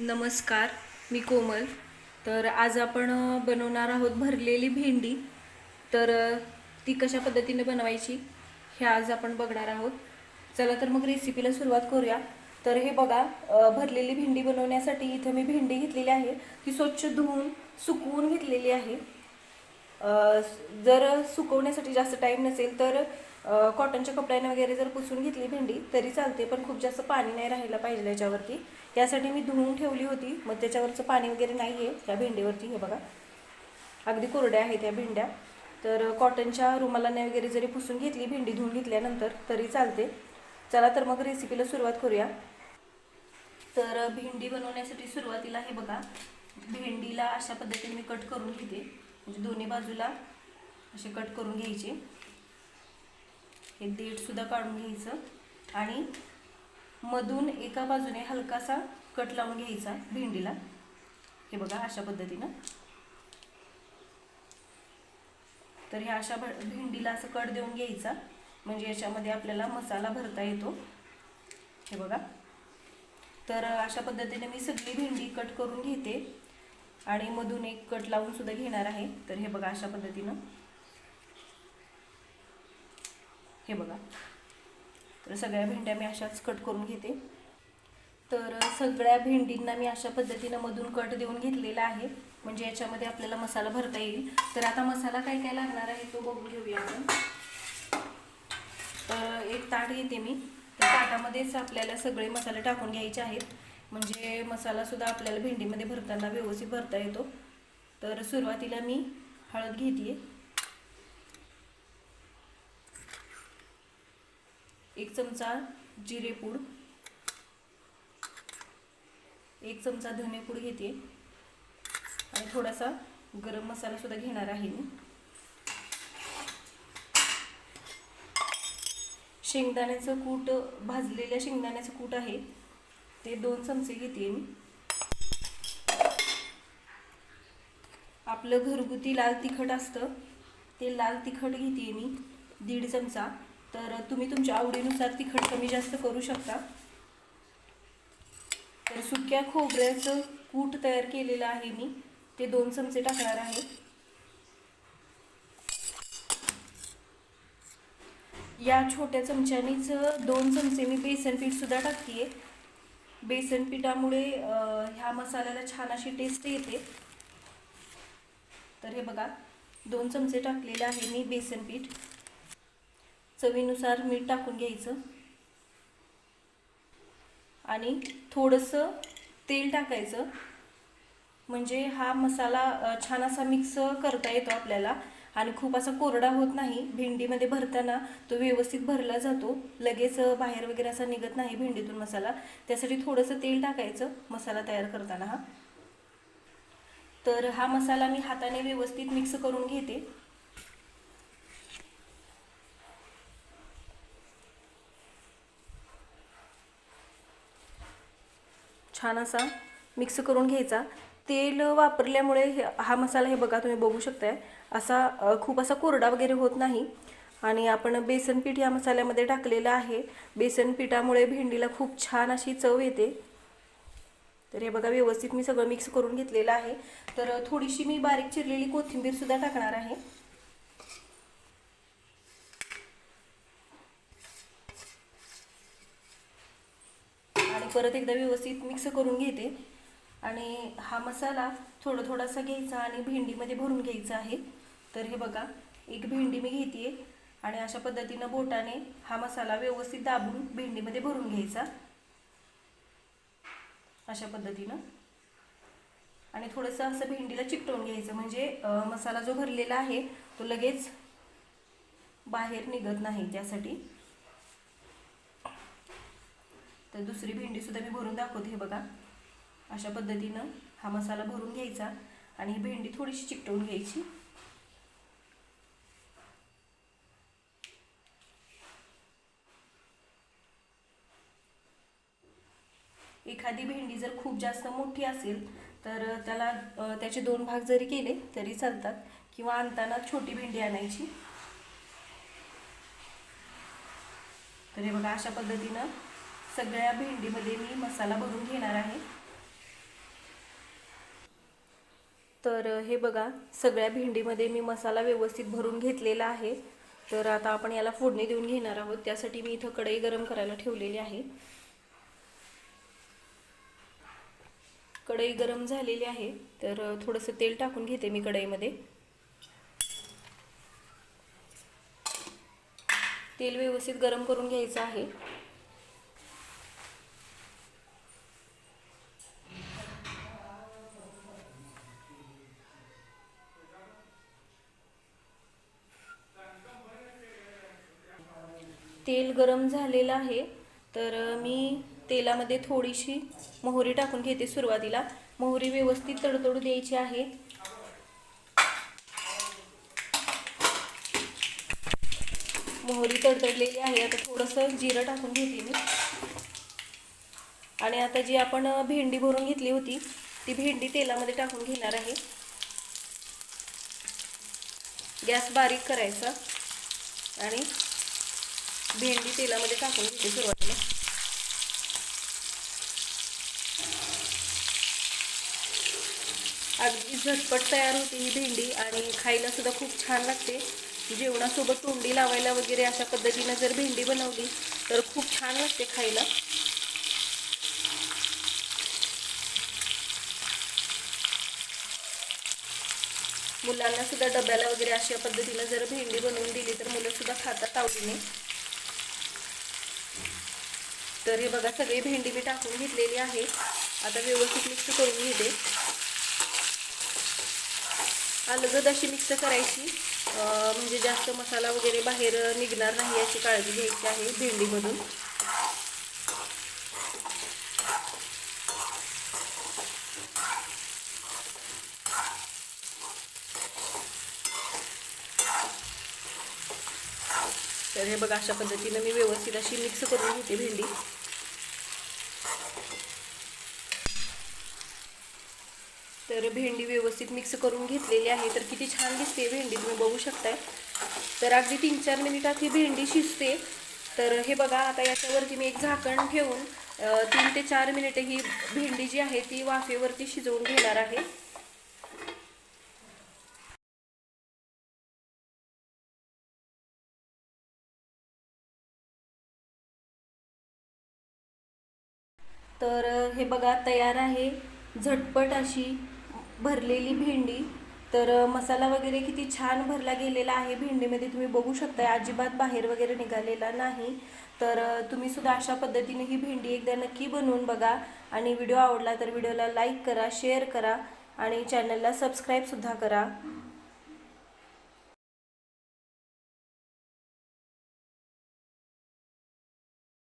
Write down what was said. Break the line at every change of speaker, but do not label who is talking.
नमस्कार, मी कोमल. तर आज आपण बनवणार आहोत भरलेली भेंडी. तर ती कशा पद्धतीने बनवायची हे आज आपण बघणार आहोत. चला तर मग रेसिपीला सुरुवात करूया. तर हे बघा, भरलेली भेंडी बनवण्यासाठी इथे मी भेंडी घेतलेली आहे. ती स्वच्छ धुवून सुकवून घेतलेली आहे. जर सुकवण्यासाठी जास्त टाईम नसेल तर कॉटनच्या कपड्याने वगैरे जर पुसून घेतली भेंडी तरी चालते, पण खूप जास्त पाणी नाही राहायला पाहिजे याच्यावरती. त्यासाठी मी धुवून ठेवली होती. मग त्याच्यावरचं पाणी वगैरे नाही आहे ह्या भेंडीवरती. हे बघा, अगदी कोरड्या आहेत ह्या भेंड्या. तर कॉटनच्या रुमालाने वगैरे जरी पुसून घेतली भेंडी धुवून घेतल्यानंतर तरी चालते. चला तर मग रेसिपीला सुरुवात करूया. तर भेंडी बनवण्यासाठी सुरुवातीला हे बघा, भेंडीला अशा पद्धतीने मी कट करून घेते. म्हणजे दोन्ही बाजूला असे कट करून घ्यायचे. हे देठसुद्धा काढून घ्यायचं आणि मधून एका बाजूने हलकासा कट लावून घ्यायचा भेंडीला. हे बघा अशा पद्धतीनं. तर ह्या अशा भेंडीला असं कट देऊन घ्यायचा, म्हणजे याच्यामध्ये आपल्याला मसाला भरता येतो. हे बघा, तर अशा पद्धतीने मी सगळी भेंडी कट करून घेते आणि मधून एक कट लावून सुद्धा घेणार आहे. तर हे बघा अशा पद्धतीनं. हे बघा, तर सगळ्या भेंड्या मी अशाच कट करून घेते. तर सगळ्या भेंडींना मी अशा पद्धतीनं मधून कट देऊन घेतलेला आहे, म्हणजे याच्यामध्ये आपल्याला मसाला भरता येईल. तर आता मसाला काय काय लागणार आहे तो बघून घेऊया आपण. तर एक ताट घेते मी. त्या ताटामध्येच आपल्याला सगळे मसाले टाकून घ्यायचे आहेत, म्हणजे मसालासुद्धा आपल्याला भेंडीमध्ये भरताना व्यवस्थित भरता येतो. तर सुरुवातीला मी हळद घेते, 1 चमचा जिरेपूड, 1 चमचा धनेपूड घेते आणि थोडासा गरम मसाला सुद्धा घेणार आहे मी. शेंगदाण्याचं कूट, भाजलेल्या शेंगदाण्याचं कूट आहे ते 2 चमचे घेते मी. आपलं घरगुती लाल तिखट असतं ते लाल तिखट घेते मी 1.5 चमचा. तर तुम्ही तुमच्या आवडीनुसार तिखट कमी जास्त करू शकता. तर सुक्या खोबऱ्याचं कूट तयार केलेलं आहे मी, ते 2 चमचे टाकणार आहे. या छोट्या चमच्यानीच 2 चमचे मी बेसन पीठ सुद्धा टाकते. बेसन पिठामुळे ह्या मसाल्याला छान अशी टेस्ट येते. तर हे बघा, 2 चमचे टाकलेले आहे मी बेसन पीठ. चवीनुसार मीठ टाकून घ्यायचं आणि थोडंसं तेल टाकायचं, म्हणजे हा मसाला छान असा मिक्स करता येतो आपल्याला आणि खूप असा कोरडा होत नाही. भेंडीमध्ये भरताना तो व्यवस्थित भरला जातो, लगेच बाहेर वगैरे असा निघत नाही भेंडीतून मसाला. त्यासाठी थोडंसं तेल टाकायचं मसाला तयार करताना हा. तर हा मसाला मी हाताने व्यवस्थित मिक्स करून घेते. छान असा मिक्स करून घ्यायचा. तेल वापरल्यामुळे हा मसाला, हे बघा तुम्ही बघू शकताय, असा खूप असा कोरडा वगैरे होत नाही. आणि आपण बेसन पीठ या मसाल्यामध्ये टाकलेलं आहे. बेसन पिठामुळे भेंडीला खूप छान अशी चव येते. तर हे बघा, व्यवस्थित मी सगळं मिक्स करून घेतलेलं आहे. तर थोडीशी मी बारीक चिरलेली कोथिंबीर सुद्धा टाकणार आहे. परत एकदा व्यवस्थित मिक्स करून घेते आणि हा मसाला थोडासा घ्यायचा आणि भेंडीमध्ये भरून घ्यायचा आहे. तर हे बघा, एक भेंडी मी घेते आणि अशा पद्धतीनं बोटाने हा मसाला व्यवस्थित दाबून भेंडीमध्ये भरून घ्यायचा अशा पद्धतीनं. आणि थोडंसं असं भेंडीला चिकटवून घ्यायचं, म्हणजे मसाला जो भरलेला आहे तो लगेच बाहेर निघत नाही त्यासाठी. तर दुसरी भेंडी सुद्धा मी भरून दाखवते. हे बघा, अशा पद्धतीनं हा मसाला भरून घ्यायचा आणि ही भेंडी थोडीशी चिकटवून घ्यायची. एखादी भेंडी जर खूप जास्त मोठी असेल तर त्याचे 2 भाग जरी केले तरी चालतात, किंवा आणताना छोटी भेंडी आणायची. तर हे बघा, अशा पद्धतीनं सगळ्या भेंडीमध्ये मी मसाला भरून घेणार आहे. तर हे बघा, सगळ्या भेंडीमध्ये मी मसाला व्यवस्थित भरून घेतलेला आहे. तर आता आपण याला फोडणी देऊन घेणार आहोत. त्यासाठी मी इथं कढई गरम करायला ठेवलेली आहे. कढई गरम झालेली आहे, तर थोडंसं तेल टाकून घेते मी कढईमध्ये. तेल व्यवस्थित गरम करून घ्यायचं आहे. तेल गरम झालेलं आहे, तर मी तेलामध्ये थोडीशी मोहरी टाकून घेते. सुरुवातीला मोहरी व्यवस्थित तडतडू द्यायची आहे. मोहरी तडतडलेली आहे. आता थोडंसं जिरं टाकून घेते मी. आणि आता जी आपण भेंडी भरून घेतली होती ती भेंडी तेलामध्ये टाकून घेणार आहे. गॅस बारीक करायचा आणि भेंडी तेलामध्ये टाकून घेते सुरुवातीला. अगदी झटपट तयार होते ही भेंडी आणि खायला सुद्धा खूप छान लागते. जेवणासोबत तोंडी लावायला वगैरे अशा पद्धतीने जर भेंडी बनवली तर खूप छान लागते खायला. मुलांना सुद्धा डब्याला वगैरे अशा पद्धतीने जर भेंडी बनवून दिली तर मुलं सुद्धा खातात आवडीने. तर हे बघा, सगळी भेंडी मी टाकून घेतलेली आहे. आता व्यवस्थित मिक्स करून घेते. अलगद अशी मिक्स करायची, म्हणजे जास्त मसाला वगैरे बाहेर निघणार नाही याची काळजी घ्यायची आहे भेंडीमधून. तर हे बघा, अशा पद्धतीने मी व्यवस्थित अशी मिक्स करून घेते भेंडी. तर भेंडी व्यवस्थित मिक्स करून घेतलेली आहे. तर किती छान दिसते भेंडी, तुम्ही बघू शकताय. तर अगदी 3-4 मिनिटात ही भेंडी शिजते. तर हे बघा, आता याच्यावरती मी एक झाकण ठेवून 3 ते 4 मिनिटे ही भेंडी जी आहे ती वाफेवरती शिजवून घेणार आहे. तर हे बघा, तयार आहे झटपट अशी भरलेली भेंडी. तर मसाला वगैरे किती छान भरला गेलेला आहे भेंडीमध्ये, तुम्ही बघू शकताय. अजिबात बाहेर वगैरे निघालेला नाही. तर तुम्ही सुद्धा अशा पद्धतीने ही भेंडी एकदा नक्की बनवून बघा. आणि व्हिडिओ आवडला तर व्हिडिओला लाईक करा, शेअर करा आणि चॅनलला सबस्क्राईब सुद्धा करा.